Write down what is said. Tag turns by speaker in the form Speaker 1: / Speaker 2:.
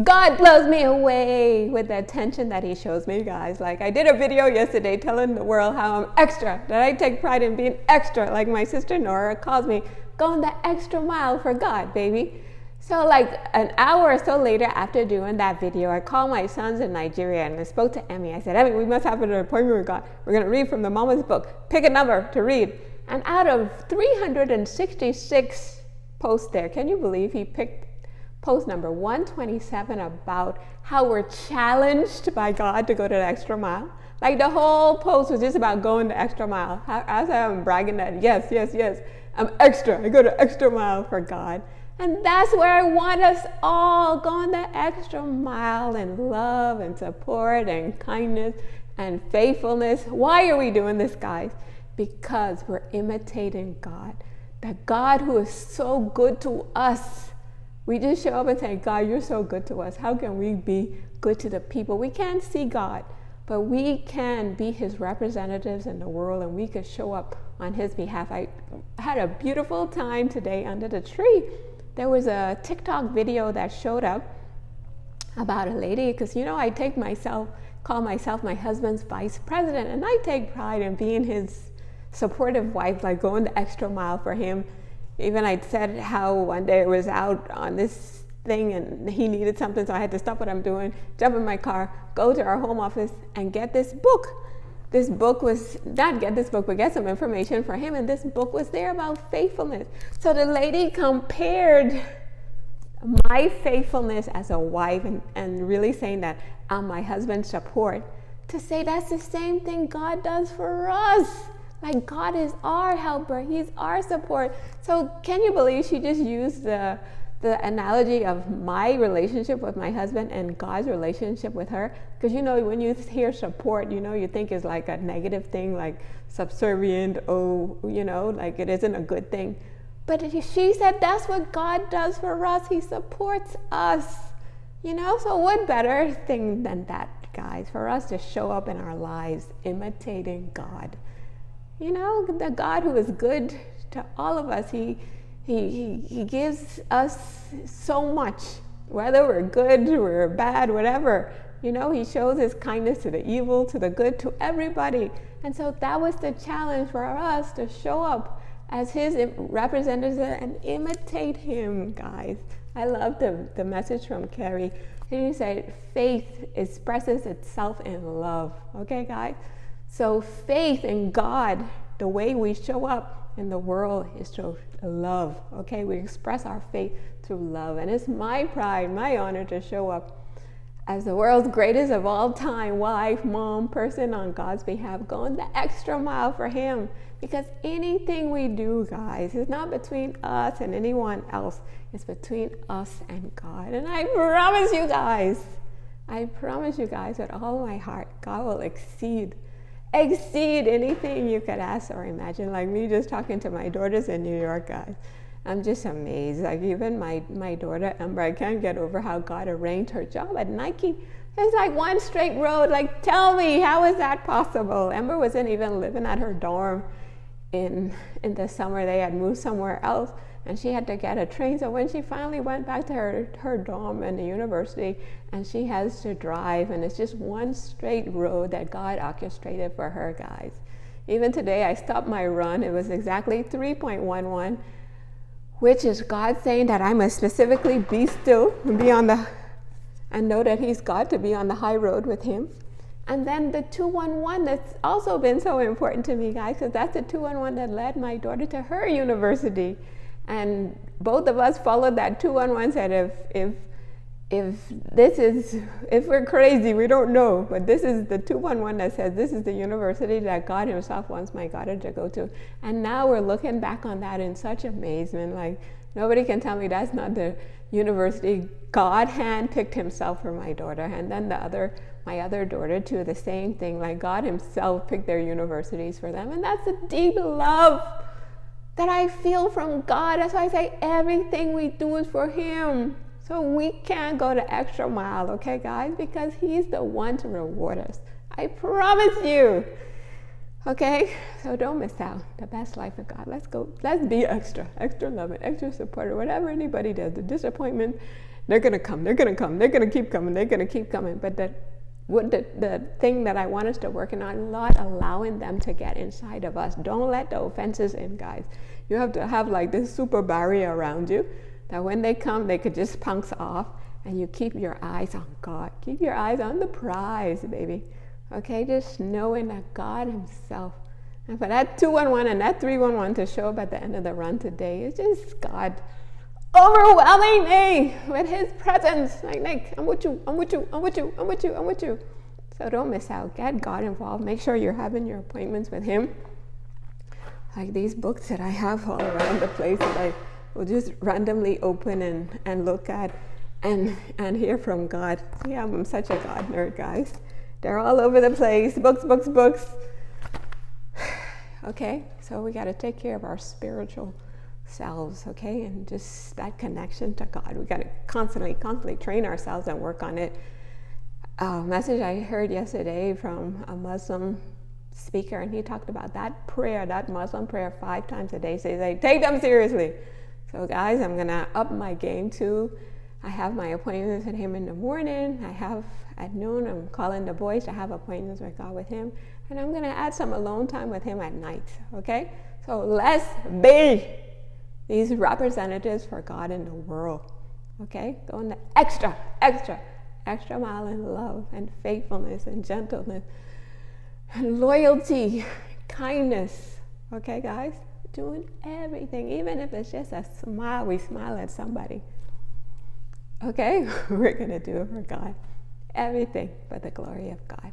Speaker 1: God blows me away with the attention that he shows me, guys. Like, I did a video yesterday telling the world how I'm extra, that I take pride in being extra, like my sister Nora calls me, going the extra mile for God, baby. So like an hour or so later after doing that video, I called my sons in Nigeria and I spoke to Emmy. I said, Emmy, we must have an appointment with God. We're going to read from the Mama's book. Pick a number to read. And out of 366 posts there, can you believe he picked post number 127 about how we're challenged by God to go to the extra mile? Like the whole post was just about going the extra mile. As I'm bragging that, yes, I'm extra. I go the extra mile for God. And that's where I want us all going the extra mile in love and support and kindness and faithfulness. Why are we doing this, guys? Because we're imitating God. The God who is so good to us. We just show up and say, God, you're so good to us. How can we be good to the people? We can't see God, but we can be his representatives in the world, and we could show up on his behalf. I had a beautiful time today under the tree. There was a TikTok video that showed up about a lady, because I call myself my husband's vice president, and I take pride in being his supportive wife, like going the extra mile for him. Even I said how one day I was out on this thing and he needed something, so I had to stop what I'm doing, jump in my car, go to our home office and get this book. This book was, not get this book, but get some information for him, and this book was there about faithfulness. So the lady compared my faithfulness as a wife and really saying that I'm my husband's support, to say that's the same thing God does for us. Like, God is our helper, he's our support. So can you believe she just used the analogy of my relationship with my husband and God's relationship with her? Because when you hear support, you think it's like a negative thing, like subservient, like it isn't a good thing. But she said that's what God does for us. He supports us. So what better thing than that, guys, for us to show up in our lives imitating God. The God who is good to all of us. He gives us so much, whether we're good, we're bad, whatever. He shows his kindness to the evil, to the good, to everybody. And so that was the challenge for us, to show up as his representatives and imitate him, guys. I love the message from Carrie. He said, faith expresses itself in love. Okay, guys? So faith in God, the way we show up in the world, is through love. Okay, we express our faith through love. And it's my pride, my honor to show up as the world's greatest of all time wife, mom, person on God's behalf, going the extra mile for him. Because anything we do, guys, is not between us and anyone else. It's between us and God. And I promise you guys with all my heart, God will exceed anything you could ask or imagine. Like me just talking to my daughters in New York, guys, I'm just amazed. Like even my daughter Amber, I can't get over how God arranged her job at Nike. It's like one straight road. Like, tell me, how is that possible? Amber wasn't even living at her dorm in the summer. They had moved somewhere else, and she had to get a train. So when she finally went back to her dorm in the university, and she has to drive, and it's just one straight road that God orchestrated for her, guys. Even today, I stopped my run. It was exactly 3.11, which is God saying that I must specifically be still and know that he's God, to be on the high road with him. And then the 211, that's also been so important to me, guys, because that's the 211 that led my daughter to her university. And both of us followed that 211, said if we're crazy, we don't know, but this is the 211 that says this is the university that God himself wants my daughter to go to. And now we're looking back on that in such amazement. Like, nobody can tell me that's not the university God handpicked himself for my daughter. And then my other daughter too, the same thing. Like, God himself picked their universities for them. And that's a deep love that I feel from God. That's why I say everything we do is for him. So we can't go the extra mile, okay, guys? Because he's the one to reward us. I promise you. Okay? So don't miss out. The best life of God. Let's go. Let's be extra loving, extra supportive. Whatever anybody does, the disappointment they're gonna come, they're gonna come, they're gonna keep coming, they're gonna keep coming. But the thing that I want us to work on, not allowing them to get inside of us. Don't let the offenses in, guys. You have to have like this super barrier around you that when they come, they could just pounce off, and you keep your eyes on God. Keep your eyes on the prize, baby. Okay, just knowing that God himself, and for that 211 and that 311 to show up at the end of the run today, it's just God overwhelming me with his presence. Like, Nick, I'm with you, I'm with you, I'm with you, I'm with you, I'm with you. So don't miss out. Get God involved. Make sure you're having your appointments with him. Like these books that I have all around the place that I will just randomly open and look at and hear from God. Yeah, I'm such a God nerd, guys. They're all over the place. Books, books, books. Okay, so we got to take care of our spiritual selves, okay? And just that connection to God. We got to constantly train ourselves and work on it. A message I heard yesterday from a Muslim speaker, and he talked about that prayer, that Muslim prayer 5 times a day. So he's like, take them seriously. So guys, I'm going to up my game too. I have my appointments with him in the morning. I have at noon, I'm calling the boys to have appointments with God with him. And I'm going to add some alone time with him at night, okay? So let's be these representatives for God in the world, okay? Going the extra mile in love and faithfulness and gentleness and loyalty, kindness, okay, guys? Doing everything, even if it's just a smile, we smile at somebody. Okay, we're going to do it for God. Everything for the glory of God.